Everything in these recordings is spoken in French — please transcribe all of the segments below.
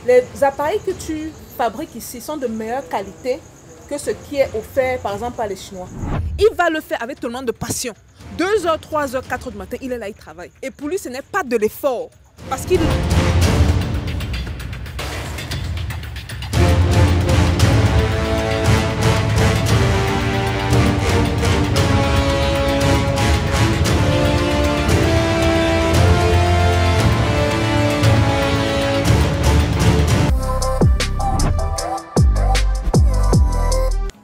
Les appareils que tu fabriques ici sont de meilleure qualité que ce qui est offert par exemple par les Chinois. Il va le faire avec tellement de passion. 2h, 3h, 4h du matin, il est là, il travaille. Et pour lui, ce n'est pas de l'effort. Parce qu'il...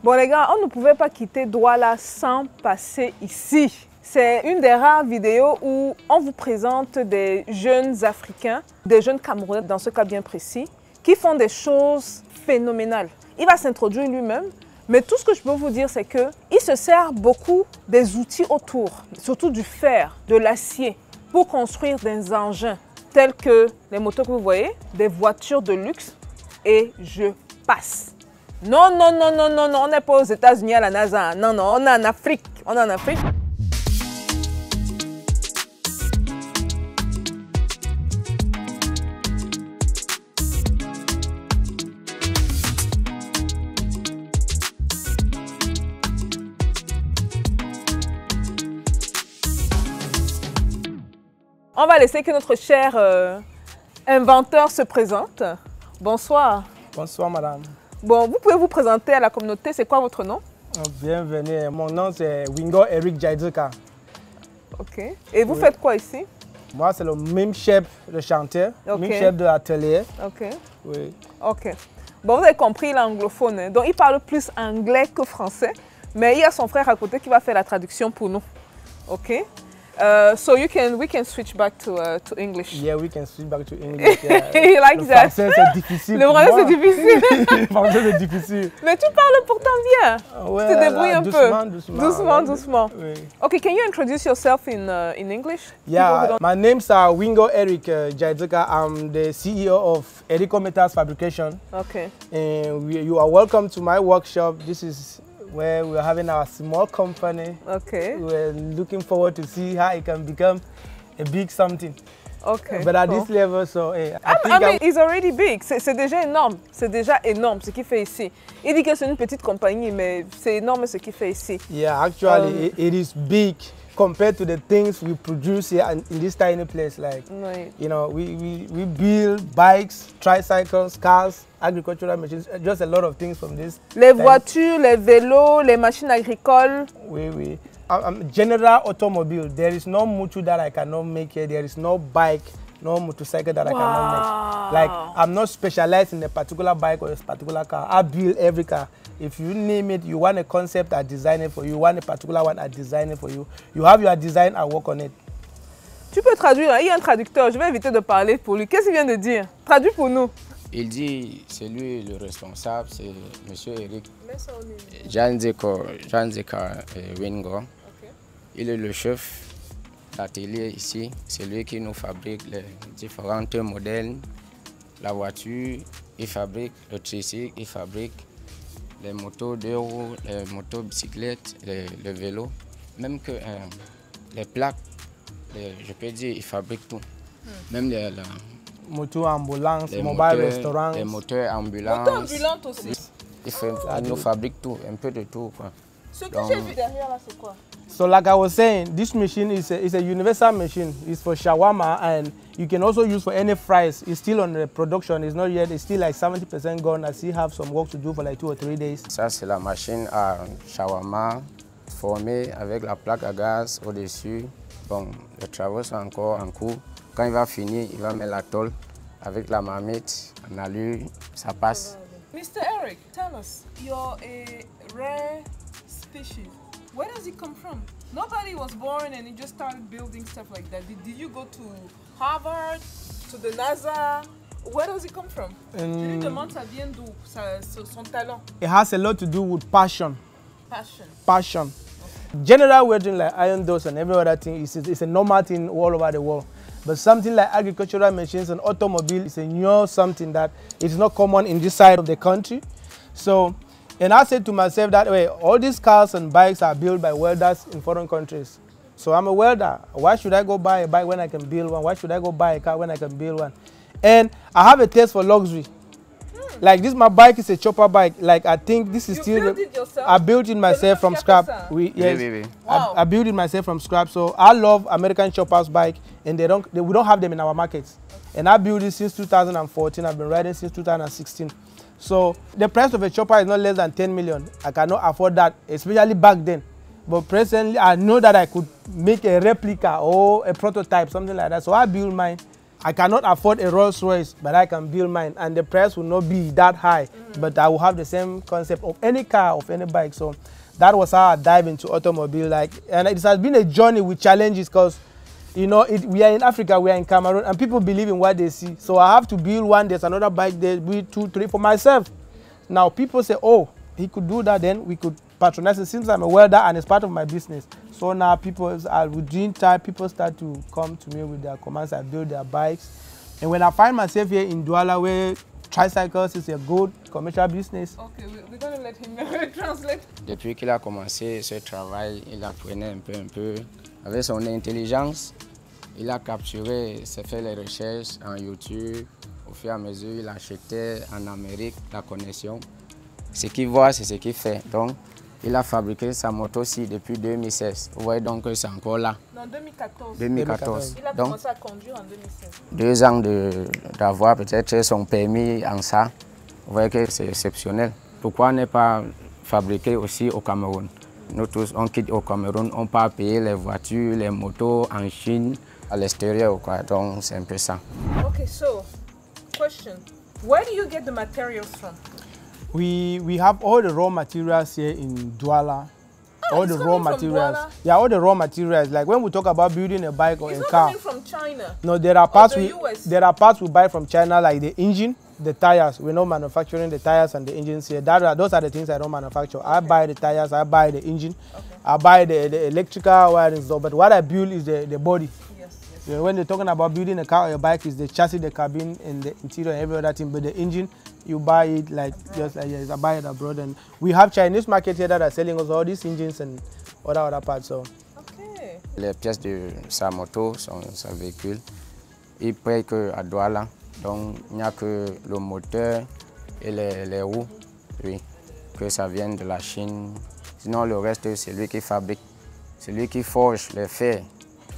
Bon les gars, on ne pouvait pas quitter Douala sans passer ici. C'est une des rares vidéos où on vous présente des jeunes Africains, des jeunes Camerounais dans ce cas bien précis, qui font des choses phénoménales. Il va s'introduire lui-même, mais tout ce que je peux vous dire c'est qu'il se sert beaucoup des outils autour, surtout du fer, de l'acier, pour construire des engins tels que les motos que vous voyez, des voitures de luxe et je passe. Non, non, non, non, non, non, on n'est pas aux États-Unis à la NASA. Non, non, on est en Afrique. On est en Afrique. On va laisser que notre cher inventeur se présente. Bonsoir. Bonsoir, madame. Bon, vous pouvez vous présenter à la communauté, c'est quoi votre nom? Bienvenue, mon nom c'est Wingo Eric Jaiduka. Ok. Et vous faites quoi ici? Moi, c'est le même chef de chantier, même chef de l'atelier. Ok. Oui. Ok. Bon, vous avez compris, il est anglophone, hein? Donc il parle plus anglais que français, mais il y a son frère à côté qui va faire la traduction pour nous. Ok. So we can switch back to English. Yeah, we can switch back to English. Yeah. He likes le that. français, c'est difficile. Le français, c'est difficile. Le français, c'est difficile. Mais tu parles pourtant bien. Ouais, tu te débrouilles un doucement, peu. Doucement, doucement, doucement. Oui. Okay, can you introduce yourself in English? Yeah, my name's Wingo Eric Jaiduka. I'm the CEO of Erico Metals Fabrication. Okay. And you are welcome to my workshop. This is where we're having our small company. Okay. We're looking forward to see how it can become a big something. Okay. But at this level, so I mean, it's already big. C'est déjà énorme. C'est déjà énorme ce qu'il fait ici. Il dit que c'est une petite compagnie, mais c'est énorme ce qu'il fait ici. Yeah, actually, it is big compared to the things we produce here in this tiny place. Like, right. You know, we build bikes, tricycles, cars, agricultural machines, just a lot of things from this. Les voitures, les vélos, les machines agricoles. Oui. General automobile. There is no motor that I cannot make here. There is no bike, no motorcycle that I cannot make. Like, I'm not specialized in a particular bike or a particular car. I build every car. If you name it, you want a concept, I design it for you. You want a particular one, I design it for you. You have your design, I work on it. Tu peux traduire, il y a un traducteur, je vais éviter de parler pour lui. Qu'est-ce qu'il vient de dire? Traduis pour nous. Il dit, c'est lui le responsable, c'est M. Eric Jaiduka Wingo. Okay. Il est le chef d'atelier ici. C'est lui qui nous fabrique les différents modèles. La voiture, il fabrique le tricycle, il fabrique les motos de roues, les motos bicyclettes, les vélos. Même que les plaques, je peux dire, il fabrique tout. Même les moto ambulance, les mobile moteurs, restaurant. Les moteurs ambulances. Moteurs ambulantes aussi. Il nous fabrique tout, un peu de tout. Quoi. Ce que j'ai vu derrière là, c'est quoi? So like I was saying, this machine is a universal machine. It's for shawarma and you can also use for any fries. It's still on the production. It's not yet. It's still like 70% gone. I still have some work to do for like 2 or 3 days. Ça c'est la machine à shawarma formée avec la plaque à gaz au-dessus. Bon, les travaux sont encore en cours. Quand il va finir, il va mettre la tôle avec la marmite en allure. Ça passe. Mr. Eric, tell us, you're a rare species. Where does it come from? Nobody was born and he just started building stuff like that. Did you go to Harvard, to the NASA? Where does it come from? Je lui demande ça vient d'où, son talent. It has a lot to do with passion. Passion. Passion. Okay. General welding like iron doors and every other thing is a normal thing all over the world. But something like agricultural machines and automobile is a new something that is not common in this side of the country. So, and I said to myself that way, all these cars and bikes are built by welders in foreign countries. So I'm a welder. Why should I go buy a bike when I can build one? Why should I go buy a car when I can build one? And I have a taste for luxury. Like this, my bike is a chopper bike. Like I think this is You still. built it yourself? I built it myself from scrap. Yes. Wow. I built it myself from scrap. So I love American choppers bike, and we don't have them in our markets. And I built it since 2014. I've been riding since 2016. So the price of a chopper is not less than 10 million. I cannot afford that, especially back then. But presently, I know that I could make a replica or a prototype, something like that. So I built mine. I cannot afford a Rolls Royce, but I can build mine, and the price will not be that high. But I will have the same concept of any car, of any bike. So that was how I dive into automobile. And it has been a journey with challenges, because we are in Africa, we are in Cameroon, and people believe in what they see. So I have to build one. There's another bike there, build 2, 3 for myself. Now people say, oh, he could do that, then we could patronize it. Since I'm a welder and it's part of my business. So now within time, people start to come to me with their commands. I build their bikes. And when I find myself here in Douala, where tricycles is a good commercial business. Okay, we're going to let him translate. Depuis qu'il a commencé ce travail, il apprenait un peu. Avec son intelligence, il a capturé, s'est fait les recherches en YouTube. Au fur et à mesure, il achetait en Amérique la connexion. Ce qu'il voit, c'est ce qu'il fait. Donc, il a fabriqué sa moto aussi depuis 2016. Vous voyez donc que c'est encore là. Non, 2014. 2014. Il a donc, commencé à conduire en 2016. 2 ans d'avoir peut-être son permis en ça. Vous voyez que c'est exceptionnel. Pourquoi ne pas fabriquer aussi au Cameroun? Nous tous, on quitte au Cameroun, on part payer les voitures, les motos en Chine, à l'extérieur. Donc, c'est un peu ça. Okay, so, question. Where do you get the materials from? We have all the raw materials here in Douala. All the raw materials. Douala? Yeah, all the raw materials. Like when we talk about building a bike or It's a not car. coming from China. No, there are parts the US. there are parts we buy from China, like the engine, the tires. We're not manufacturing the tires and the engines here. Those are the things I don't manufacture. Okay. I buy the tires, I buy the engine, okay. I buy the electrical wiring stuff. But what I build is the body. Yes. You know, when they're talking about building a car or a bike, is the chassis, the cabin, and the interior and every other thing. But the engine, you buy it like just like yes, I buy it abroad. And we have Chinese market here that are selling us all these engines and other parts. So. Okay. Les pièces de sa moto, son véhicule, il paye qu'à Douala. Donc il n'y a que le moteur et les roues, oui, que ça vient de la Chine. Sinon le reste, c'est lui qui fabrique, c'est lui qui forge les fers.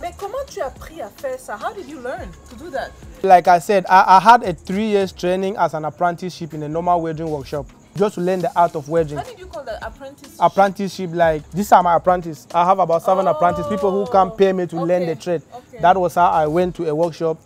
Mais comment tu as appris à faire ça? How did you learn to do that? Like I said, I had a 3 years training as an apprenticeship in a normal welding workshop, just to learn the art of welding. How did you call that? Apprenticeship? Apprenticeship, like these are my apprentices. I have about 7 apprentices, people who can pay me to learn the trade. Okay. That was how I went to a workshop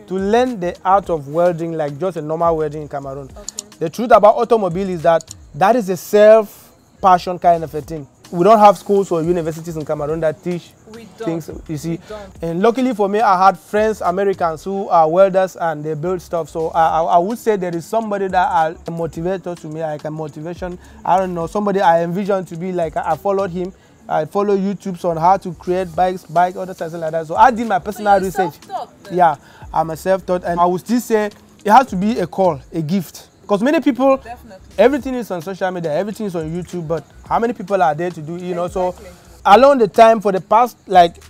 to learn the art of welding, like just a normal welding in Cameroon. Okay. The truth about automobile is that is a self-passion kind of a thing. We don't have schools or universities in Cameroon that teach things, you see. And luckily for me, I had friends, Americans, who are welders and they build stuff. So I would say there is somebody that a motivator to me, like a motivation. I don't know, somebody I envision to be like, I followed him. I follow YouTubes on how to create bikes, other things like that. So I did my personal research. Yeah, I'm a self-taught, and I would still say it has to be a call, a gift. Because many people, everything is on social media, everything is on YouTube, but how many people are there to do, you know? So along the time, for the past,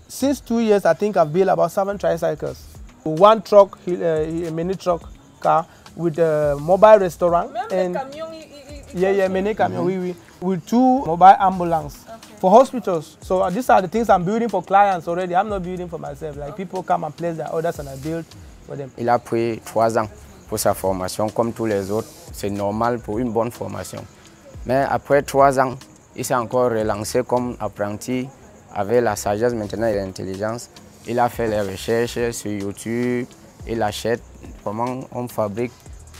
since 2 years, I think I've built about 7 tricycles. 1 truck, a mini truck car with a mobile restaurant. And mini camion, oui. With 2 mobile ambulance for hospitals. So these are the things I'm building for clients already. I'm not building for myself. Like people come and place their orders and I build for them. Il a pris 3 ans. Pour sa formation, comme tous les autres, c'est normal pour une bonne formation. Mais après 3 ans, il s'est encore relancé comme apprenti avec la sagesse maintenant et l'intelligence. Il a fait les recherches sur YouTube, il achète comment on fabrique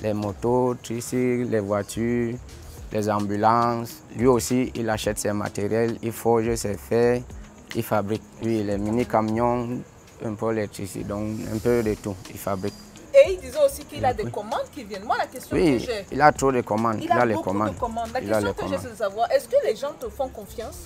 les motos, tricycles, les voitures, les ambulances. Lui aussi, il achète ses matériels, il forge ses fers, il fabrique. Lui, les mini-camions, un peu les tricycles, donc un peu de tout, il fabrique. Et il disait aussi qu'il a des commandes qui viennent. Moi, la question que j'ai... il a trop de commandes. Il a beaucoup de commandes. La question que j'ai, c'est de savoir, est-ce que les gens te font confiance?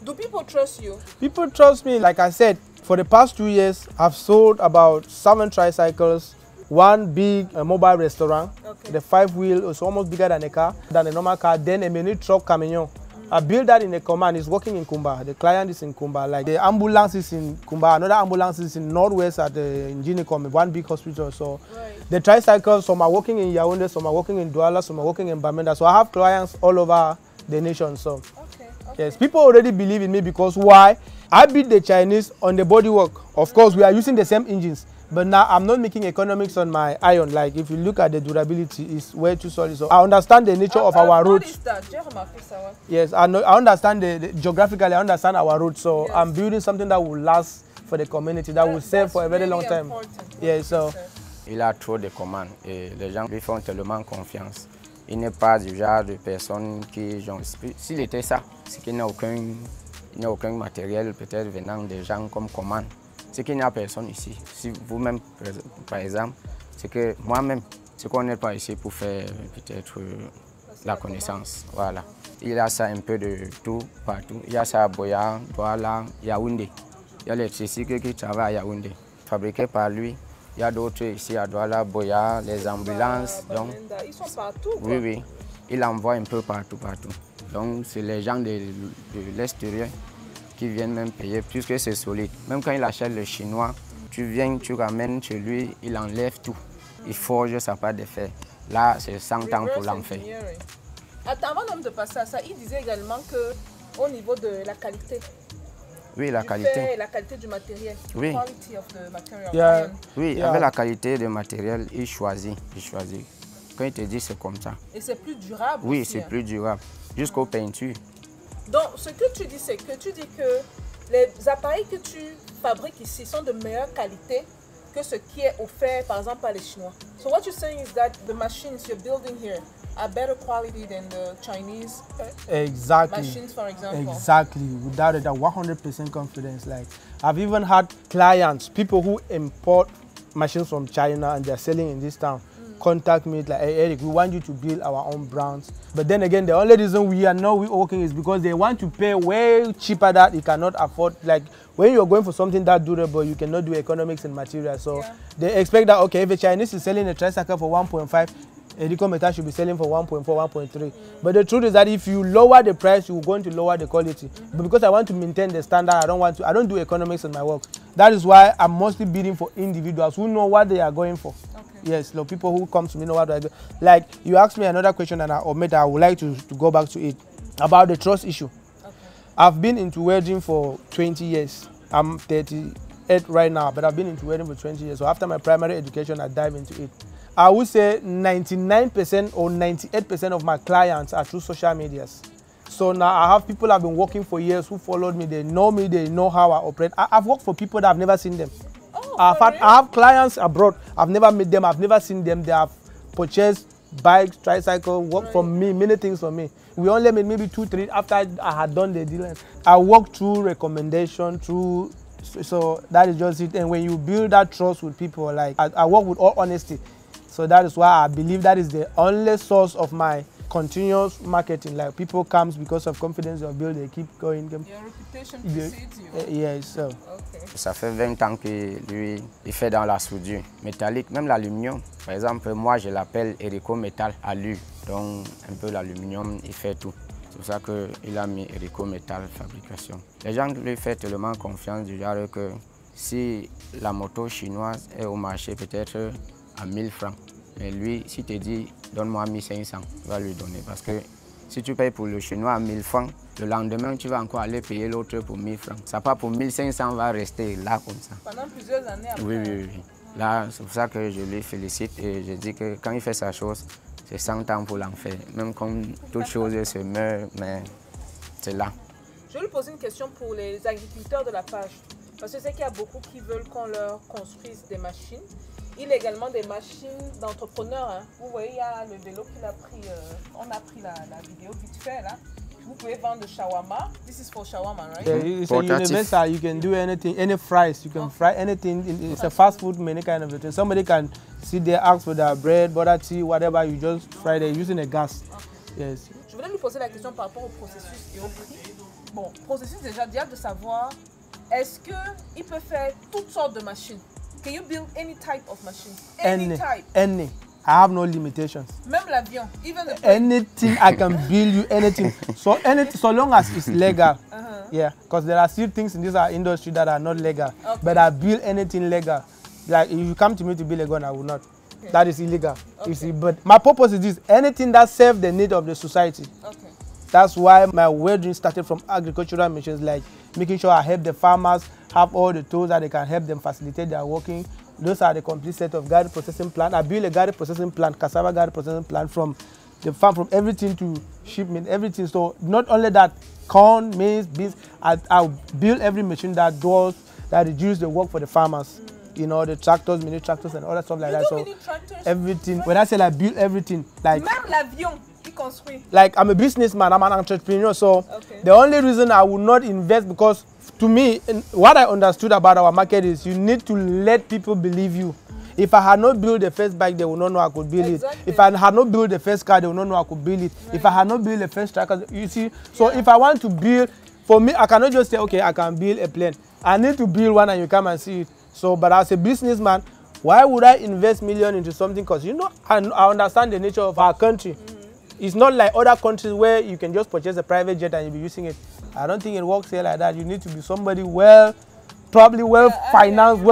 Do people trust you? People trust me. Like I said, for the past 2 years, I've sold about 7 tricycles, 1 big mobile restaurant. The 5-wheel is almost bigger than a car, than a normal car, then a mini truck Camion. I built that in a command. It's working in Kumba. The client is in Kumba. Like the ambulance is in Kumba. Another ambulance is in Northwest at the Nginicom, one big hospital. So the tricycles, some are working in Yaoundé, some are working in Douala, some are working in Bamenda. So I have clients all over the nation. So yes, people already believe in me because why? I beat the Chinese on the bodywork. Of course, we are using the same engines. But now I'm not making economics on my iron. Like if you look at the durability, it's way too solid. So I understand the nature of our roads. Yes, I understand the geographically. I understand our roads. So I'm building something that will last for the community, that will serve for a very long time. Yeah, so. Il a trop de commandes et les gens lui font tellement confiance. Il n'est pas du genre de personne qui, genre, s'il était ça, c'est qu'il n'a aucun matériel peut-être venant des gens comme commande. C'est qu'il n'y a personne ici. Si vous-même, par exemple, c'est que moi-même, ce qu'on n'est pas ici pour faire peut-être la connaissance. Voilà. Il y a ça un peu de tout, partout. Il y a ça à Boya, Douala, Yaoundé. Il y a les tricycles qui travaillent à Yaoundé, fabriqués par lui. Il y a d'autres ici à Douala, Boya, les ambulances. Donc, ils sont partout. Quoi. Oui, oui. Il envoie un peu partout. Donc, c'est les gens de l'extérieur qui viennent même payer, puisque c'est solide. Même quand il achète le chinois, tu viens, tu ramènes chez lui, il enlève tout. Il forge sa part de fer. Là, c'est 100 ans pour l'en faire. Avant même de passer à ça, il disait également qu'au niveau de la qualité, oui, la qualité. La qualité du matériel. Oui. Oui, avec la qualité du matériel, il choisit. Quand il te dit c'est comme ça. Et c'est plus durable. Oui, c'est plus durable. Jusqu'aux peintures. Donc, ce que tu dis, c'est que tu dis que les appareils que tu fabriques ici sont de meilleure qualité que ce qui est offert, par exemple, par les Chinois. So what you're saying is that the machines you're building here are better quality than the Chinese machines, for example. Exactly. Without it, 100% confidence. Like I've even had clients, people who import machines from China and they're selling in this town. Contact me like, hey Eric, we want you to build our own brands. But then again, the only reason we are not working is because they want to pay way cheaper that you cannot afford. Like when you're going for something that durable, you cannot do economics and material. So they expect that, okay, if a Chinese is selling a tricycle for 1.5, Erico Metal should be selling for 1.4, 1.3. But the truth is that if you lower the price, you're going to lower the quality. But because I want to maintain the standard, I don't do economics in my work. That is why I'm mostly bidding for individuals who know what they are going for. Yes, the people who come to me know what I do. Like you asked me another question and I would like to go back to it about the trust issue. I've been into welding for 20 years. I'm 38 right now, but I've been into welding for 20 years. So after my primary education, I dive into it. I would say 99% or 98% of my clients are through social medias. So now I have people I've been working for years who followed me. They know me. They know how I operate. I've worked for people that I've never seen them. I have clients abroad. I've never met them. I've never seen them. They have purchased bikes, tricycles, work for me, many things for me. We only made maybe 2, 3 after I had done the deal. I work through recommendation, so that is just it. And when you build that trust with people, like I work with all honesty. So that is why I believe that is the only source of my continuous marketing. Like people come because of confidence they build, they keep going. Your reputation precedes you. Yes, so. Okay. Ça fait 20 ans que lui, il fait dans la soudure métallique, même l'aluminium. Par exemple, moi je l'appelle Erico Métal Alu. Donc un peu l'aluminium, il fait tout. C'est pour ça qu'il a mis Erico Métal Fabrication. Les gens lui font tellement confiance du genre que si la moto chinoise est au marché peut-être à 1000 francs. Mais lui, si tu dis, donne-moi 1500, tu vas lui donner. Parce que si tu payes pour le chinois à 1000 francs, le lendemain, tu vas encore aller payer l'autre pour 1000 francs. Ça part pour 1500, va rester là comme ça. Pendant plusieurs années après. Oui. Là, c'est pour ça que je lui félicite et je dis que quand il fait sa chose, c'est 100 ans pour l'en faire. Même comme toute chose se meurt, mais c'est là. Je vais lui poser une question pour les agriculteurs de la page. Parce que je sais qu'il y a beaucoup qui veulent qu'on leur construise des machines. Il y a également des machines d'entrepreneurs. Hein. Vous voyez, il y a le vélo qu'il a pris. On a pris la vidéo vite fait là. Vous pouvez vendre de shawarma. This is for shawarma, right? Yeah, it's a universal. You can do anything, any fries. You can fry anything. It's a fast food menu kind of thing. Somebody can sit there, ask for their bread, butter, tea, whatever. You just fry there using a gas. Yes. Je voulais lui poser la question par rapport au processus et au prix. Bon, processus déjà, de savoir, est-ce qu'il peut faire toutes sortes de machines? Can you build any type of machine? Any type? Any. I have no limitations. Même l'avion, even the plane. Anything I can build you, anything. So long as it's legal. Yeah, because there are still things in this industry that are not legal. Okay. But I build anything legal. Like if you come to me to build a gun, I will not. Okay. That is illegal. Okay. You see, but my purpose is this: anything that serves the need of the society. Okay. That's why my welding started from agricultural missions, like making sure I help the farmers have all the tools that they can help them facilitate their working. Those are the complete set of garden processing plant. I built a garden processing plant, cassava garden processing plant from the farm, from everything to shipment, everything. So not only that, corn, maize, beans, I build every machine that does, that reduce the work for the farmers. You know, the tractors, mini tractors and all that stuff like that. So everything, when I say I build everything, like même l'avion qui construit. Like I'm a businessman, I'm an entrepreneur, so the only reason I will not invest, because to me, what I understood about our market is you need to let people believe you. If I had not built the first bike, they would not know I could build it. If I had not built the first car, they would not know I could build it. If I had not built the first tracker, you see. So if I want to build, for me, I cannot just say, okay, I can build a plane. I need to build one and you come and see it. So, but as a businessman, why would I invest millions into something? Because, you know, I understand the nature of our country. It's not like other countries where you can just purchase a private jet and you'll be using it. I don't think it works here like that. You need to be somebody probably well financed,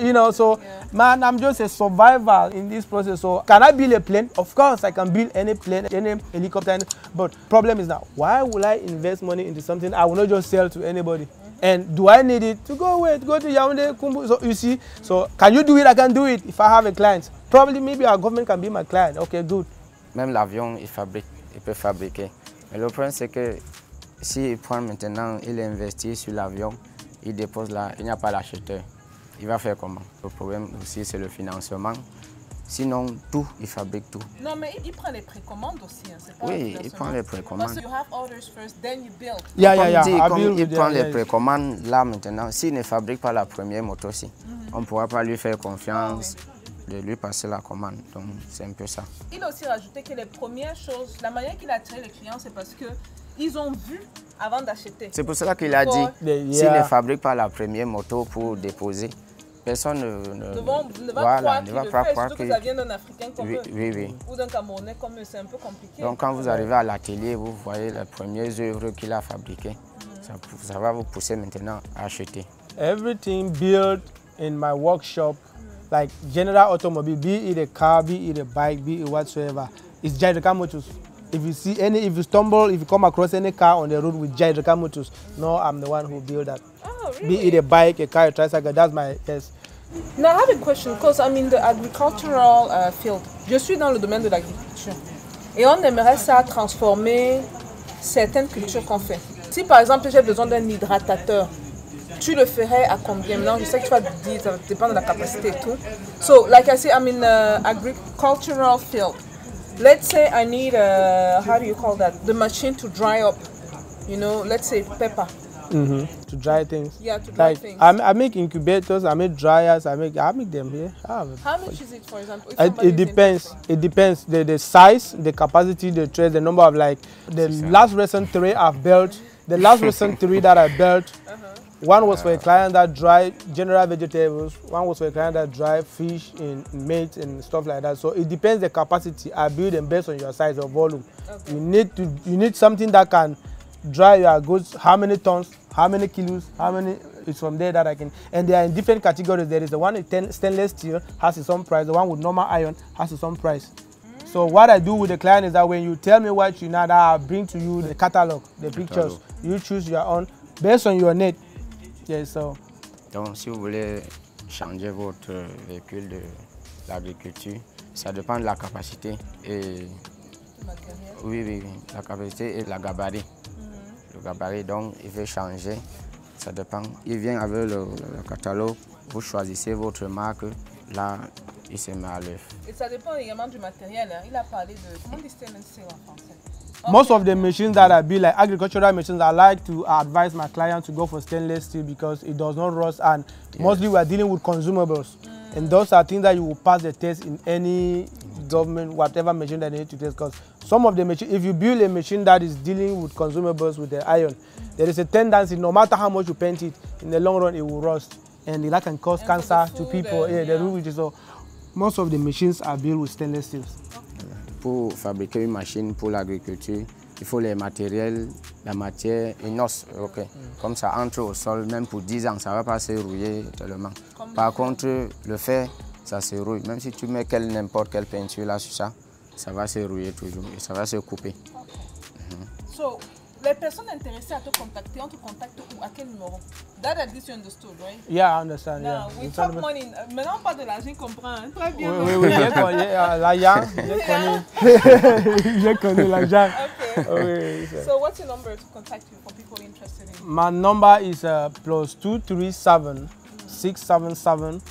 you know. So, man, I'm just a survivor in this process. So, can I build a plane? Of course, I can build any plane, any helicopter. But problem is now, why will I invest money into something I will not just sell to anybody? And do I need it to go away, to go to Yaoundé, Kumbu? So you see, so can you do it? I can do it if I have a client. Probably maybe our government can be my client. Okay, good. Même l'avion, il peut fabriquer. Mais le problème, c'est que s'il prend maintenant, il investit sur l'avion, il dépose là, il n'y a pas d'acheteur. Il va faire comment? Le problème aussi, c'est le financement. Sinon, tout, il fabrique tout. Non, mais il prend les précommandes aussi. Hein, pas oui, il prend les précommandes. You have orders first, then you build. Il prend les précommandes là maintenant. S'il ne fabrique pas la première moto aussi, on ne pourra pas lui faire confiance de lui passer la commande. Donc, c'est un peu ça. Il a aussi rajouté que les premières choses, la manière qu'il a attiré les clients, c'est parce qu'ils ont vu avant d'acheter. C'est pour cela qu'il a dit, s'il ne fabrique pas la première moto pour déposer, personne ne va pas croire que ça vient d'un Africain comme eux, oui. Ou d'un Camerounais comme eux, c'est un peu compliqué. Donc quand vous arrivez à l'atelier, vous voyez les premières œuvres qu'il a fabriquées. Ça va vous pousser maintenant à acheter. Everything built in my workshop, like general automobile, be it a car, be it a bike, be it whatsoever, it's Jairika Motors. If you stumble, if you come across any car on the road with Jairika Motors, no, I'm the one who built that. Oh, really? Be it a bike, a car, a tricycle, that's my, yes. Now I have a question, because I'm in the agricultural field. Je suis dans le domaine de l'agriculture. Et on aimerait ça transformer certaines cultures qu'on fait. Si par exemple j'ai besoin d'un hydratateur, tu le ferais à combien? Maintenant, je sais que tu vas dire, ça dépend de la capacité et tout. So, like I say, I'm in the agricultural field. Let's say I need how do you call that? The machine to dry up, you know, let's say pepper. To dry things. Yeah, to dry things. I make incubators, I make dryers, I make them here. How much is it, for example? It depends. It depends. The size, the capacity, the tray, the number of the last recent tray I've built. The last recent tray that I built, one was for a client that dried general vegetables. One was for a client that dried fish and meat and stuff like that. So it depends the capacity. I build them based on your size or volume. Okay. You need something that can dry your goods. How many tons? How many kilos? How many? It's from there that I can. And they are in different categories. There is the one with stainless steel has its own price. The one with normal iron has its own price. So what I do with the client is that when you tell me what you need, I'll bring to you the catalog, the pictures. You choose your own based on your need. Yes, so. Donc, si vous voulez changer votre véhicule de l'agriculture, ça dépend de la capacité et oui, la capacité et la gabarit. Le gabarit, donc, il veut changer. Ça dépend. Il vient avec le catalogue. Vous choisissez votre marque. Là, il se met à l'œuvre. Et ça dépend également du matériel. Hein. Il a parlé de comment dit stainless steel en français. Most of the machines that I build, like agricultural machines, I like to advise my clients to go for stainless steel because it does not rust, and mostly we are dealing with consumables. And those are things that you will pass the test in any government, whatever machine that they need to test. Because some of the machines, if you build a machine that is dealing with consumables with the iron, there is a tendency, no matter how much you paint it, in the long run it will rust. And that can cause cancer to people. So Most of the machines are built with stainless steel. Pour fabriquer une machine pour l'agriculture, il faut les matériels, la matière, une os. Comme ça entre au sol, même pour 10 ans, ça ne va pas se rouiller tellement. Par contre, le fer, ça se rouille. Même si tu mets n'importe quelle peinture là sur ça, ça va se rouiller toujours et ça va se couper. So, les personnes intéressées à te contacter, on te contacte où, à quel numéro? That at least you understood, right? Yeah, I understand. Now, we talk money. Maintenant, pas de l'argent, comprend. Hein? Très bien. Oui, j'ai connu l'argent. Okay. So, what's your number to contact you for people interested in? My number is +237 677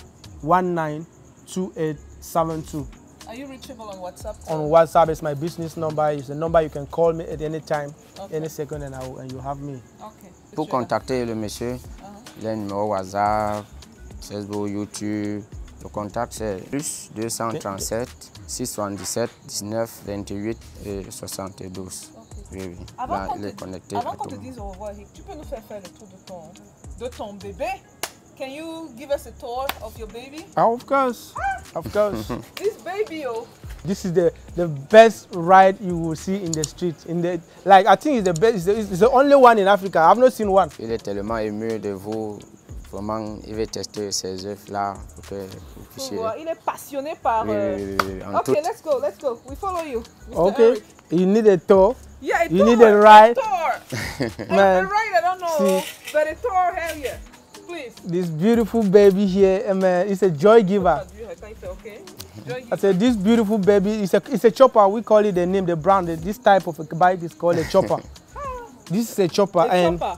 192872. Are you reachable on WhatsApp? On WhatsApp, it's my business number. It's the number you can call me at any time, any second, and you have me. Okay. Pour contacter le monsieur, il y a un numéro WhatsApp, Facebook, YouTube. Le contact c'est plus 237 677 19 28 et 72. Oui. Avant qu'on te dise au revoir, tu peux nous faire le tour de ton bébé? Can you give us a tour of your baby? Of course, of course. This baby, oh. This is the best ride you will see in the street. I think it's the best. It's the only one in Africa. I've not seen one. Il est tellement ému de vous. Vraiment, il veut tester ces œufs là pour que vous puissiez. Il est passionné par. Okay, let's go. We follow you. Mr. Okay. Eric. You need a tour. Yeah, a you tour. need a ride. A tour. Man, a ride, I don't know, but a tour, hell yeah. Please. This beautiful baby here, man, it's a joy giver. Okay. I said this beautiful baby, it's a chopper. We call it the name, the brand. This type of a bike is called a chopper. This is a chopper,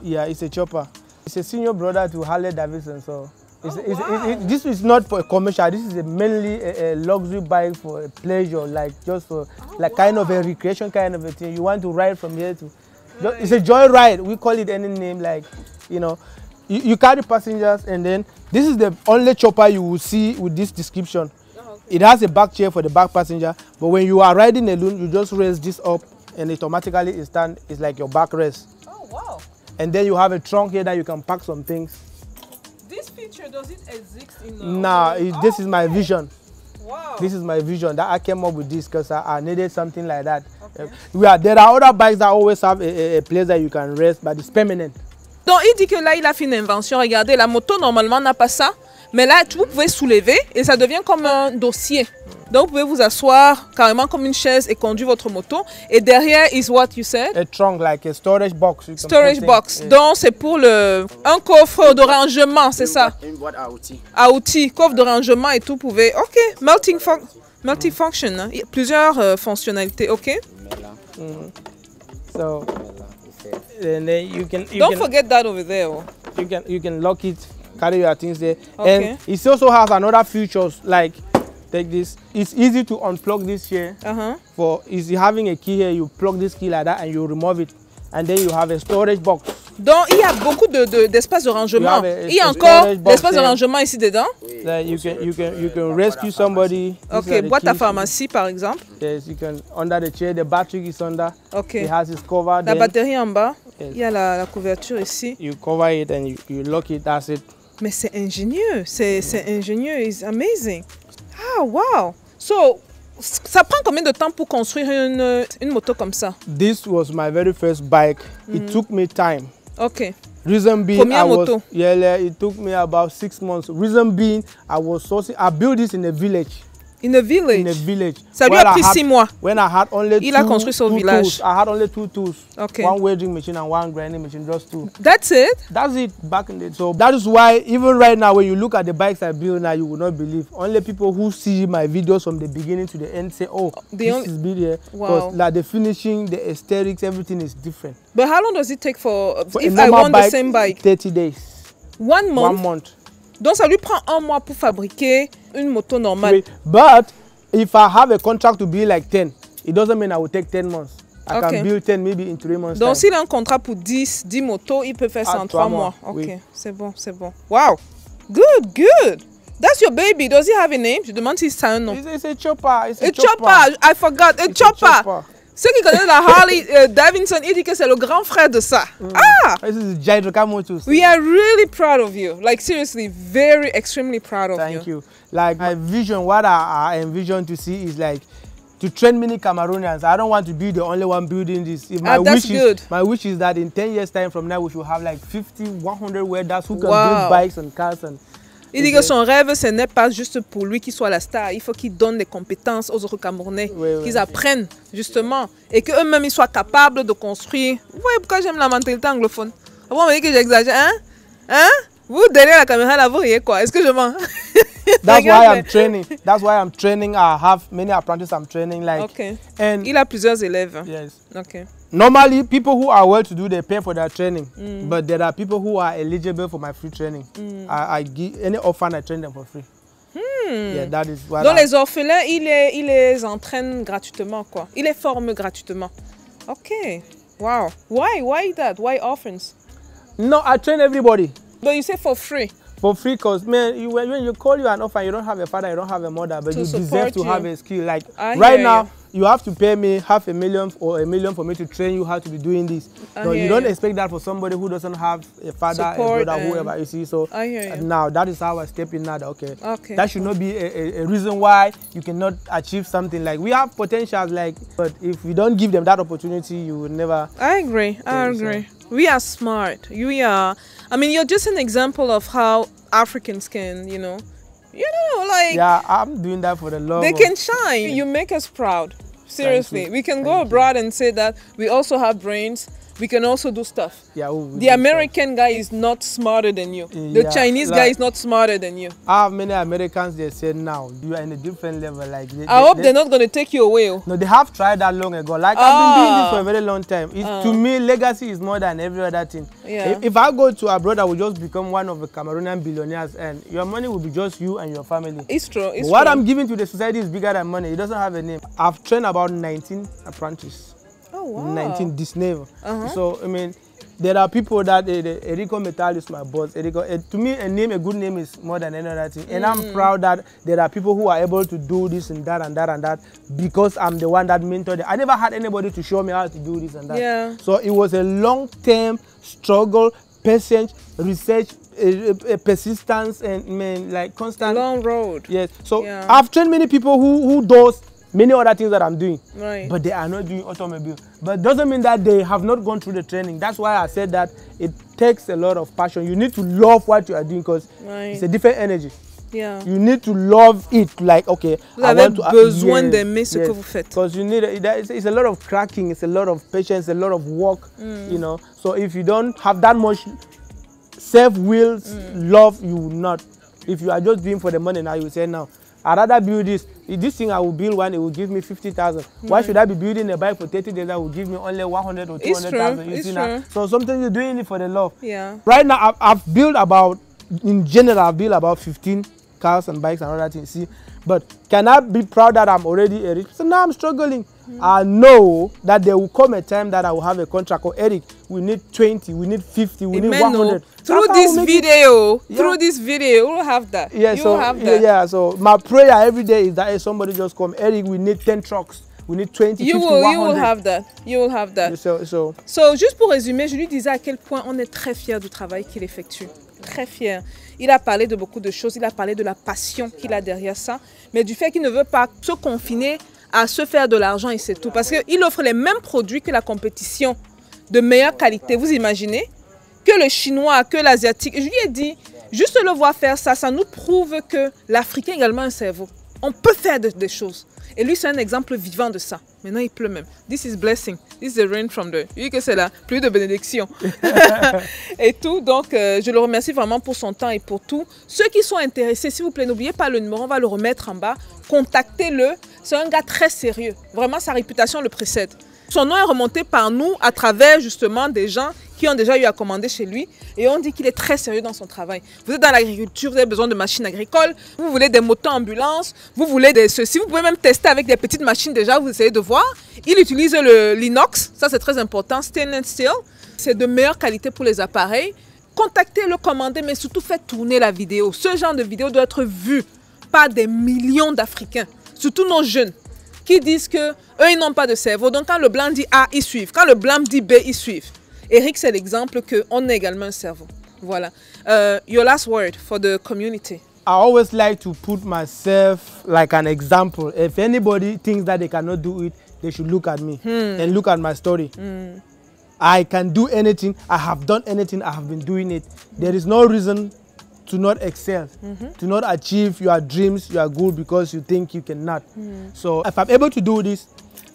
yeah, it's a chopper. It's a senior brother to Harley Davidson, so this is not for a commercial. This is mainly a luxury bike for a pleasure, like just for kind of a recreation kind of a thing. You want to ride from here to. It's a joy ride. We call it any name, like You carry passengers, and then this is the only chopper you will see with this description. It has a back chair for the back passenger, but when you are riding alone, you just raise this up and automatically it's like your back rest. Oh, wow. And then you have a trunk here that you can pack some things. This feature, does it exist in the... Nah, this is my vision. Wow. This is my vision that I came up with this because I needed something like that. Okay. There are other bikes that always have a place that you can rest, but it's permanent. Donc il dit que là il a fait une invention. Regardez, la moto normalement n'a pas ça, mais là vous pouvez soulever et ça devient comme un dossier. Donc vous pouvez vous asseoir carrément comme une chaise et conduire votre moto. Et derrière is what you said? A trunk, like a storage box. Storage box. Yeah. Donc c'est pour un coffre de rangement, c'est ça? Une boîte à outils. À outils, coffre de rangement et tout. Vous pouvez. Ok, multifunction. Hein? Plusieurs fonctionnalités. Ok. So. And then don't forget that over there. You can lock it, carry your things there. Okay. And it also has another features like take this. It's easy to unplug this here. For if you're having a key here, you plug this key like that and you remove it, and then you have a storage box. Donc il y a beaucoup d'espace de rangement. Il y a encore l'espace de rangement ici dedans. You can rescue somebody. Ok, boîte à pharmacie par exemple. Yes, you can under the chair. The battery is under. Okay. It has its cover. La batterie en bas. Yes. Il y a la couverture ici. You cover it and you lock it. That's it. Mais c'est ingénieux. C'est ingénieux. It's amazing. Ah wow. So ça prend combien de temps pour construire une moto comme ça? This was my very first bike. It took me time. Okay. Reason being, it took me about 6 months. Reason being, I built this in a village. In a village? In a village. Ça lui a pris 6 mois. When I had only Il a construit son village. Tools. I had only 2 tools. Okay. One welding machine and one grinding machine, just 2. That's it? That's it back in the day. So that is why even right now when you look at the bikes I build now, you will not believe. Only people who see my videos from the beginning to the end say, oh, this is built here. Because like the finishing, the aesthetics, everything is different. But how long does it take for if I want the same bike? 30 days. 1 month? 1 month. Donc ça lui prend 1 mois pour fabriquer une moto normale. But if I have a contract to be like 10, it doesn't mean I will take 10 months. I can build 10 maybe in 3 months. Donc s'il a un contrat pour 10 motos, il peut faire ça en 3 mois. Ok, oui. C'est bon. Wow, good. That's your baby. Does he have a name? Je demande si ça a un nom. It's a chopper. It's a chopper. I forgot. A chopper. Ceux qui connaissent la Harley Davidson, il dit que c'est le grand frère de ça. This is Jairo Kamotus. We are really proud of you. Like seriously, extremely proud of you. Thank you. Like my vision, what I envision to see is like to train many Cameroonians. I don't want to be the only one building this. If my wish is that in 10 years time from now, we should have like 50, 100 welders who can build bikes and cars. And il dit que son rêve, ce n'est pas juste pour lui qu'il soit la star. Il faut qu'il donne des compétences aux autres Camerounais, qu'ils apprennent justement et qu'eux-mêmes ils soient capables de construire. Vous voyez pourquoi j'aime la mentalité anglophone? Après, on me dit que j'exagère. Hein? Vous, derrière la caméra, là, vous riez quoi? Est-ce que je mens? That's why I'm training. That's why I'm training. I have many apprentices I'm training. Like, and il a plusieurs élèves. Yes. Okay. Normally, people who are well-to-do, they pay for their training. But there are people who are eligible for my free training. I give any orphan, I train them for free. Yeah, that is what. Donc les orphelins, il les entraîne gratuitement, quoi. Il les forme gratuitement. Okay. Wow. Why that? Why orphans? No, I train everybody. But you say for free. For free, because man, when you call you an orphan, you don't have a father, you don't have a mother, but you deserve to have a skill. Like right now, you have to pay me $500,000 or $1 million for me to train you how to be doing this. No, you don't expect that for somebody who doesn't have a father, a brother, whoever you see. So now that is how I step in now. Okay. That should not be a reason why you cannot achieve something. Like we have potentials, like, but if you don't give them that opportunity, you will never. I agree. We are smart. We are. I mean, you're just an example of how Africans can, like. Yeah, I'm doing that for the love. They can shine. You make us proud. Seriously, we can go abroad and say that we also have brains. We can also do stuff. Yeah, the American guy is not smarter than you. The Chinese guy is not smarter than you. I have many Americans, they said now, you are in a different level. Like I hope they're not going to take you away. No, they have tried that long ago. Like I've been doing this for a very long time. To me, legacy is more than every other thing. Yeah. If I go to abroad, I will just become one of the Cameroonian billionaires and your money will be just you and your family. It's true. What I'm giving to the society is bigger than money. It doesn't have a name. I've trained about 19 apprentices. Oh, wow. 19 this name. So I mean, there are people that Erico Metal is my boss. Erico, to me, a good name is more than any other thing. And I'm proud that there are people who are able to do this and that and that and that because I'm the one that mentored them. I never had anybody to show me how to do this and that. Yeah. So it was a long-term struggle, patience, research, persistence, and like constant. Long road. Yes. So I've trained many people who does many other things that I'm doing, but they are not doing automobile. But doesn't mean that they have not gone through the training. That's why I said that it takes a lot of passion. You need to love what you are doing because it's a different energy. Yeah. You need to love it. Like, okay, I want to besoin d'aimer ce que vous faites. Because you need it's a lot of cracking, it's a lot of patience, a lot of work, So if you don't have that much self-will, love, you will not. If you are just doing for the money now, you will say no. I'd rather build this. This thing I will build one, it will give me 50,000. Why should I be building a bike for 30 days that will give me only 100 or 200,000? You see now? So sometimes you're doing it for the love. Yeah. Right now, I've built about, in general, I've built about 15 cars and bikes and other things. See, but can I be proud that I'm already a rich? So now I'm struggling. I know that there will come a time that I will have a contract. Or Eric, we need 20, we need 50, we need 100. Through this video, you will have that. Yeah, you will have that. Yeah, so my prayer every day is that if somebody just come, Eric, we need 10 trucks. We need 20, 50, 100. You will have that. You will have that. So, juste pour résumer, je lui disais à quel point on est très fiers du travail qu'il effectue. Très fiers. Il a parlé de beaucoup de choses. Il a parlé de la passion qu'il a derrière ça, mais du fait qu'il ne veut pas se confiner à se faire de l'argent et c'est tout. Parce qu'il offre les mêmes produits que la compétition de meilleure qualité. Vous imaginez? Que le chinois, que l'asiatique. Je lui ai dit, juste le voir faire ça, ça nous prouve que l'Africain a également un cerveau. On peut faire des choses. Et lui, c'est un exemple vivant de ça. Maintenant, il pleut même. This is blessing. This is the rain from the... Vu que c'est la pluie de bénédiction. Et tout. Donc, je le remercie vraiment pour son temps et pour tout. Ceux qui sont intéressés, s'il vous plaît, n'oubliez pas le numéro. On va le remettre en bas. Contactez-le. C'est un gars très sérieux. Vraiment, sa réputation le précède. Son nom est remonté par nous à travers justement des gens qui ont déjà eu à commander chez lui. Et on dit qu'il est très sérieux dans son travail. Vous êtes dans l'agriculture, vous avez besoin de machines agricoles, vous voulez des motos ambulances, vous voulez des ceci. Vous pouvez même tester avec des petites machines déjà, vous essayez de voir. Il utilise l'inox, ça c'est très important, stainless steel. C'est de meilleure qualité pour les appareils. Contactez-le, commandez, mais surtout faites tourner la vidéo. Ce genre de vidéo doit être vu par des millions d'Africains, surtout nos jeunes, qui disent que eux ils n'ont pas de cerveau. Donc quand le blanc dit A, ils suivent. Quand le blanc dit B, ils suivent. Eric, c'est l'exemple qu'on a également un cerveau. Voilà. Your last word for the community. I always like to put myself like an example. If anybody thinks that they cannot do it, they should look at me and look at my story. I can do anything. I have done anything. I have been doing it. There is no reason to not excel, to not achieve your dreams, your goal because you think you cannot. So if I'm able to do this,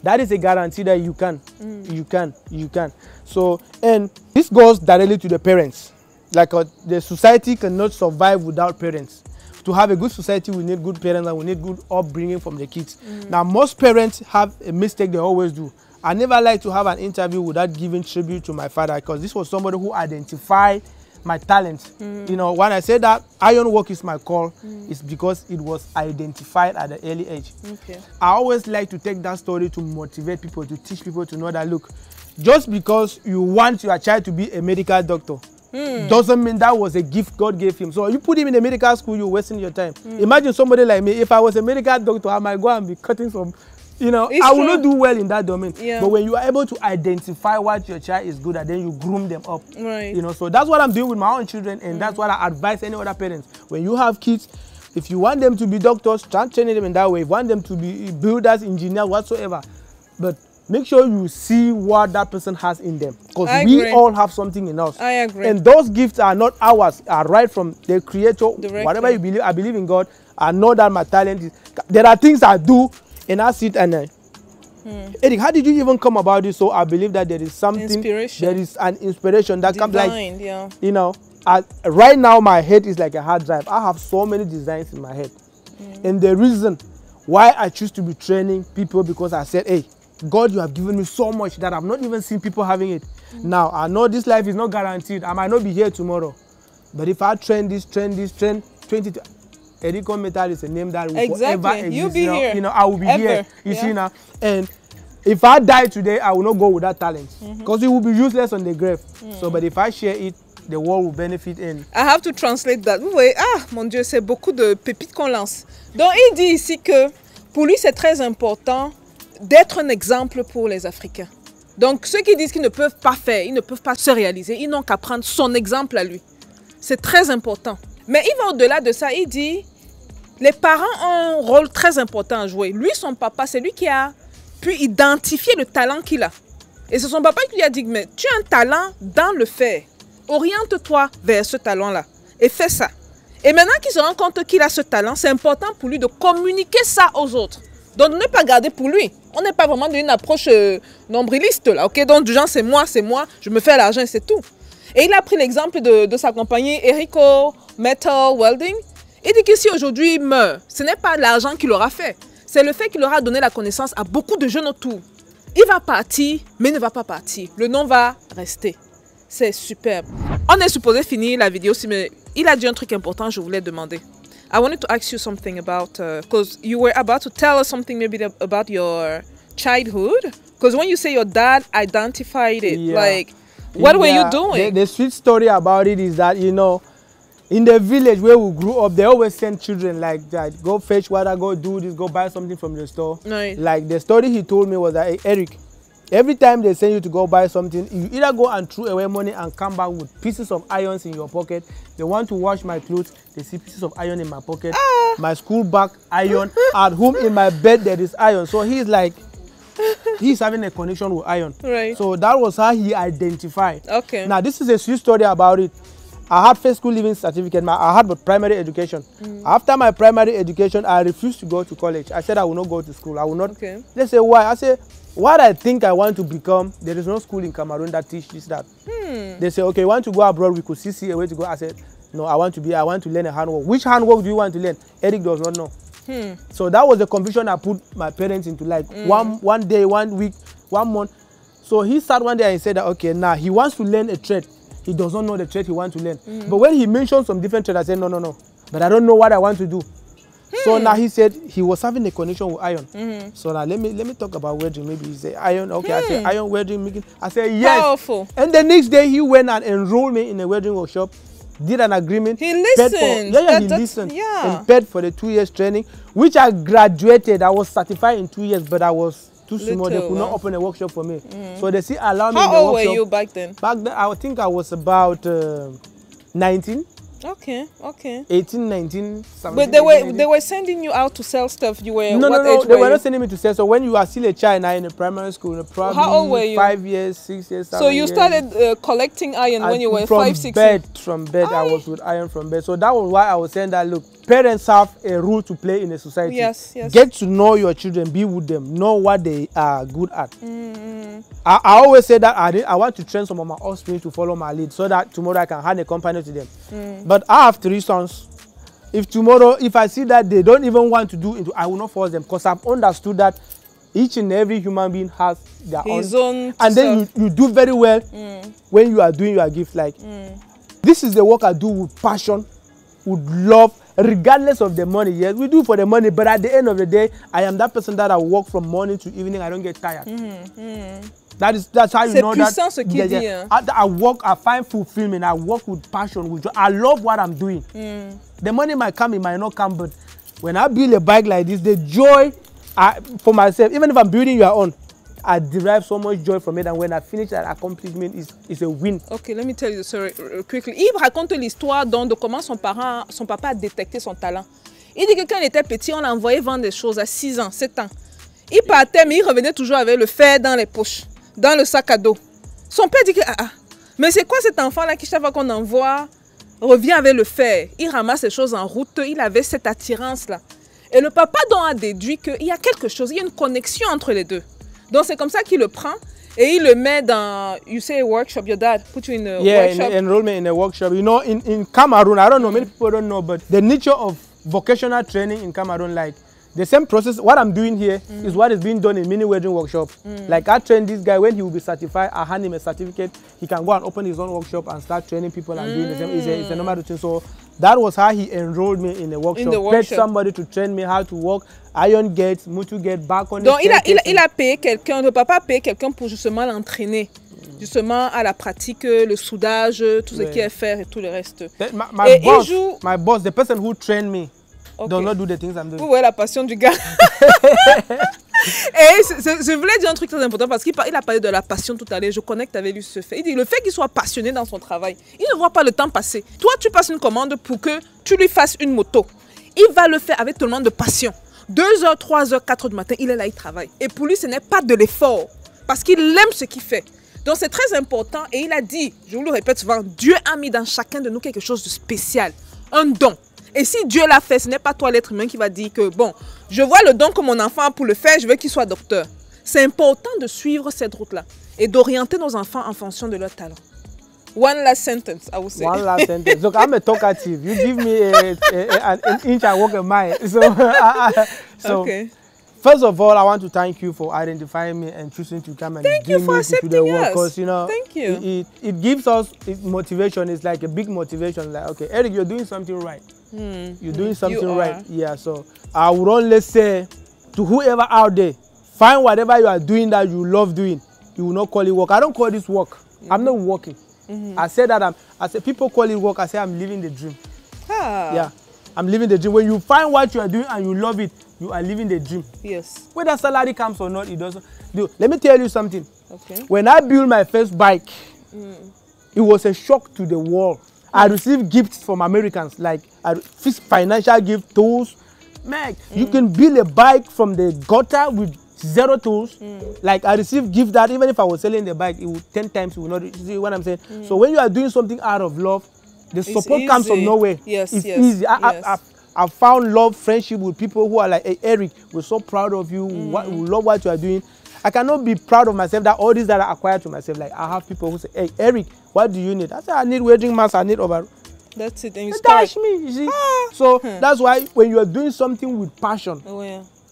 that is a guarantee that you can. You can. So, and this goes directly to the parents. Like the society cannot survive without parents. To have a good society, we need good parents and we need good upbringing from the kids. Now, most parents have a mistake they always do. I never like to have an interview without giving tribute to my father because this was somebody who identified my talents. You know, when I say that iron work is my call, it's because it was identified at an early age. I always like to take that story to motivate people, to teach people to know that, look, just because you want your child to be a medical doctor, doesn't mean that was a gift God gave him. So you put him in a medical school, you're wasting your time. Imagine somebody like me, if I was a medical doctor, I might go and be cutting some, you know, I will not do well in that domain. But when you are able to identify what your child is good at, then you groom them up. You know, so that's what I'm doing with my own children, and that's what I advise any other parents. When you have kids, if you want them to be doctors, try training them in that way. If you want them to be builders, engineers, whatsoever. But make sure you see what that person has in them, because we all have something in us. I agree. And those gifts are not ours, are right from the Creator. Whatever you believe, I believe in God. I know that my talent is. There are things I do, and I sit and Eric, how did you even come about this? So I believe that there is something, there is an inspiration that comes like, you know, right now my head is like a hard drive. I have so many designs in my head. And the reason why I choose to be training people, because I said, hey, God, you have given me so much that I've not even seen people having it. Now, I know this life is not guaranteed. I might not be here tomorrow. But if I train 20, Eric Metal is a name that will forever exist. You'll be here. You know, I will be here. You see now. And if I die today, I will not go with that talent. Because it will be useless on the grave. So, but if I share it, the world will benefit in. I have to translate that. Vous voyez, mon Dieu, c'est beaucoup de pépites qu'on lance. Donc, il dit ici que pour lui, c'est très important d'être un exemple pour les Africains. Donc, ceux qui disent qu'ils ne peuvent pas faire, ils ne peuvent pas se réaliser, ils n'ont qu'à prendre son exemple à lui. C'est très important. Mais il va au-delà de ça, il dit, les parents ont un rôle très important à jouer. Lui, son papa, c'est lui qui a pu identifier le talent qu'il a. Et c'est son papa qui lui a dit, mais tu as un talent dans le faire. Oriente-toi vers ce talent-là et fais ça. Et maintenant qu'il se rend compte qu'il a ce talent, c'est important pour lui de communiquer ça aux autres. Donc, ne pas garder pour lui. On n'est pas vraiment dans une approche nombriliste, là, ok? Donc, du genre, c'est moi, je me fais l'argent et c'est tout. Et il a pris l'exemple de sa compagnie Erico Metal Welding. Il dit que si aujourd'hui il meurt, ce n'est pas l'argent qu'il aura fait. C'est le fait qu'il aura donné la connaissance à beaucoup de jeunes autour. Il va partir, mais il ne va pas partir. Le nom va rester. C'est superbe. On est supposé finir la vidéo, mais il a dit un truc important, je voulais demander. I wanted to ask you something about, because you were about to tell us something maybe about your childhood. Because when you say your dad identified it, like, what were you doing? The sweet story about it is that, you know, in the village where we grew up, they always send children like that, go fetch water, go do this, go buy something from the store. Right. Like the story he told me was that, hey, Eric, every time they send you to go buy something, you either go and throw away money and come back with pieces of irons in your pocket. They want to wash my clothes, they see pieces of iron in my pocket. My school bag, iron. At home in my bed, there is iron. So he's like, he's having a connection with iron. Right. So that was how he identified. Okay. Now, this is a sweet story about it. I had first school living certificate. I had primary education. After my primary education, I refused to go to college. I said I will not go to school. I will not. Okay. They say, why? I say, what I think I want to become, there is no school in Cameroon that teaches that. They say, okay, you want to go abroad, we could see a way to go. I said, no, I want to learn a handwork. Which handwork do you want to learn? Eric does not know. So that was the confusion I put my parents into, like one day, 1 week, 1 month. So he sat one day and he said that, okay, now he wants to learn a trade. He does not know the trade he wants to learn. But when he mentioned some different trades, I said, no. But I don't know what I want to do. So now he said he was having a connection with iron. So now let me talk about welding. Maybe he said iron. Okay, I said iron welding making. I said yes. Powerful. And the next day he went and enrolled me in a welding workshop. Did an agreement. He listened. He listened. And paid for the 2 years training, which I graduated. I was certified in 2 years, but I was too small. They could not open a workshop for me. So they allowed me in the workshop. How old were you back then? Back then, I think I was about 19. Okay, okay. 18, 19, 17, But they were sending you out to sell stuff. You were No, they were not sending me to sell. So when you are still a child now in a primary school, probably how old were you? 5 years, 6 years, 7 So you years. started collecting iron when you were 5, 6 years? From bed, I was with iron from bed. So that was why I was saying that, look, parents have a role to play in a society. Yes, yes. Get to know your children, be with them, know what they are good at. I always say that I want to train some of my offspring to follow my lead so that tomorrow I can hand a company to them. But I have 3 sons. If tomorrow, if I see that they don't even want to do it, I will not force them, because I've understood that each and every human being has their own. And then you do very well when you are doing your gift. Like, this is the work I do with passion, with love, regardless of the money. Yes, we do it for the money, but at the end of the day, I am that person that I work from morning to evening. I don't get tired. That's how you know that. C'est puissant ce qu'il dit. I work, I find fulfillment. I work with passion, with joy. I love what I'm doing. The money might come, it might not come, but when I build a bike like this, the joy for myself, even if I'm building your own, I derive so much joy from it, and when I finish that accomplishment, is a win. Okay, let me tell you the story quickly. Il raconte l'histoire de comment son papa a détecté son talent. Il dit que quand il était petit, on l'envoyait vendre des choses à 6 ans, 7 ans. Il partait, mais il revenait toujours avec le fer dans les poches, dans le sac à dos. Son père dit que, mais c'est quoi cet enfant-là qui, chaque fois qu'on envoie, revient avec le fer? Il ramasse les choses en route, il avait cette attirance-là. Et le papa donc a déduit qu'il y a quelque chose, il y a une connexion entre les deux. Donc c'est comme ça qu'il le prend et il le met dans, you say a workshop, your dad put you in a workshop. Yeah, enroll me in a workshop. You know, in Cameroon, I don't know, many people don't know, but the nature of vocational training in Cameroon, like the same process, what I'm doing here is what is being done in many wedding workshops. Like I train this guy, when he will be certified, I hand him a certificate, he can go and open his own workshop and start training people and doing the same. It's a normal routine. So that was how he enrolled me in a workshop. Paid somebody to train me how to work, iron gates, mutu gate, back on. Donc il a payé quelqu'un, le papa a payé quelqu'un pour justement l'entraîner, justement à la pratique, le soudage, tout ce qui est fer et tout le reste. My boss, the person who trained me, does not do the things I'm doing. Vous voyez la passion du gars. Et je voulais dire un truc très important parce qu'il a parlé de la passion tout à l'heure. Je connecte avec lui ce fait. Il dit le fait qu'il soit passionné dans son travail, il ne voit pas le temps passer. Toi, tu passes une commande pour que tu lui fasses une moto. Il va le faire avec tellement de passion. 2h, 3h, 4h du matin, il est là, il travaille. Et pour lui, ce n'est pas de l'effort parce qu'il aime ce qu'il fait. Donc c'est très important et il a dit, je vous le répète souvent, Dieu a mis dans chacun de nous quelque chose de spécial, un don. Et si Dieu l'a fait, ce n'est pas toi l'être humain qui va dire que bon, je vois le don que mon enfant a pour le faire, je veux qu'il soit docteur. C'est important de suivre cette route-là et d'orienter nos enfants en fonction de leur talent. One last sentence, I would say. One last sentence. Look, I'm a talkative. You give me an inch, I walk a mile. So okay. First of all, I want to thank you for identifying me and choosing to come and give me to the work. Because, you know, thank you. It gives us motivation. It's like a big motivation. Like, okay, Eric, you're doing something right. You're doing something right. Yeah, so I would only say to whoever out there, find whatever you are doing that you love doing. You will not call it work. I don't call this work. I'm not working. I say that I say people call it work. I say I'm living the dream. Yeah, I'm living the dream. When you find what you are doing and you love it, you are living the dream. Yes. Whether salary comes or not, it doesn't. Let me tell you something. Okay. When I built my first bike, it was a shock to the world. I received gifts from Americans, like financial gifts, tools. Man, you can build a bike from the gutter with 0 tools. Like I received gifts that even if I was selling the bike, it would 10 times. It would not. You see what I'm saying? So when you are doing something out of love, the support comes from nowhere. Yes, it's easy. I found love, friendship with people who are like, hey, Eric, we're so proud of you. We love what you are doing. I cannot be proud of myself that all these that I acquired to myself. Like I have people who say, hey, Eric, what do you need? I say, I need wedding mask, I need over. That's it. And you dash me, you see. So that's why when you are doing something with passion,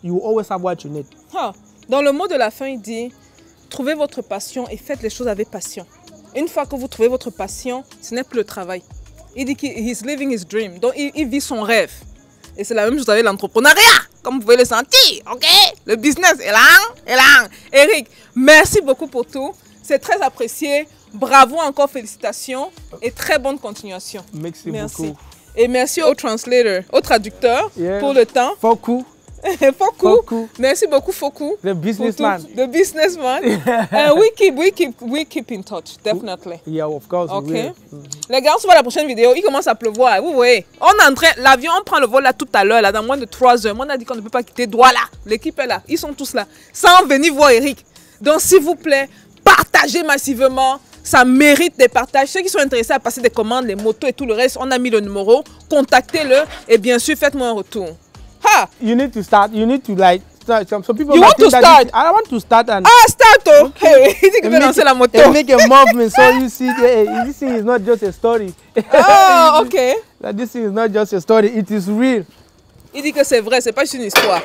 you always have what you need. Dans le mot de la fin, il dit, trouvez votre passion et faites les choses avec passion. Une fois que vous trouvez votre passion, ce n'est plus le travail. Il dit qu'il is living his dream. Donc il vit son rêve. Et c'est la même chose avec l'entrepreneuriat, comme vous pouvez le sentir, ok? Le business est là. Eric, merci beaucoup pour tout. C'est très apprécié. Bravo encore, félicitations et très bonne continuation. Merci beaucoup. Et merci au translator, au traducteur pour le temps. Beaucoup. Foku. Merci beaucoup, Foku. The businessman. The businessman. we keep in touch, definitely. Yeah, of course. Okay. Les gars, on se voit la prochaine vidéo. Il commence à pleuvoir. Vous voyez, on est en train, l'avion, on prend le vol là tout à l'heure, là, dans moins de 3 heures. On a dit qu'on ne peut pas quitter Douala. L'équipe est là. Ils sont tous là. Sans venir voir Eric. Donc, s'il vous plaît, partagez massivement. Ça mérite des partages. Ceux qui sont intéressés à passer des commandes, les motos et tout le reste, on a mis le numéro. Contactez-le et bien sûr, faites-moi un retour. Ha! You need to start. You need to like start. Some people. You want to start? I want to start and. Start oh. Okay. Hey, il dit que lancer la moto. Make a movement so you see. This thing is not just a story. Oh, okay. This thing is not just a story. It is real. Il dit que c'est vrai, c'est pas juste une histoire.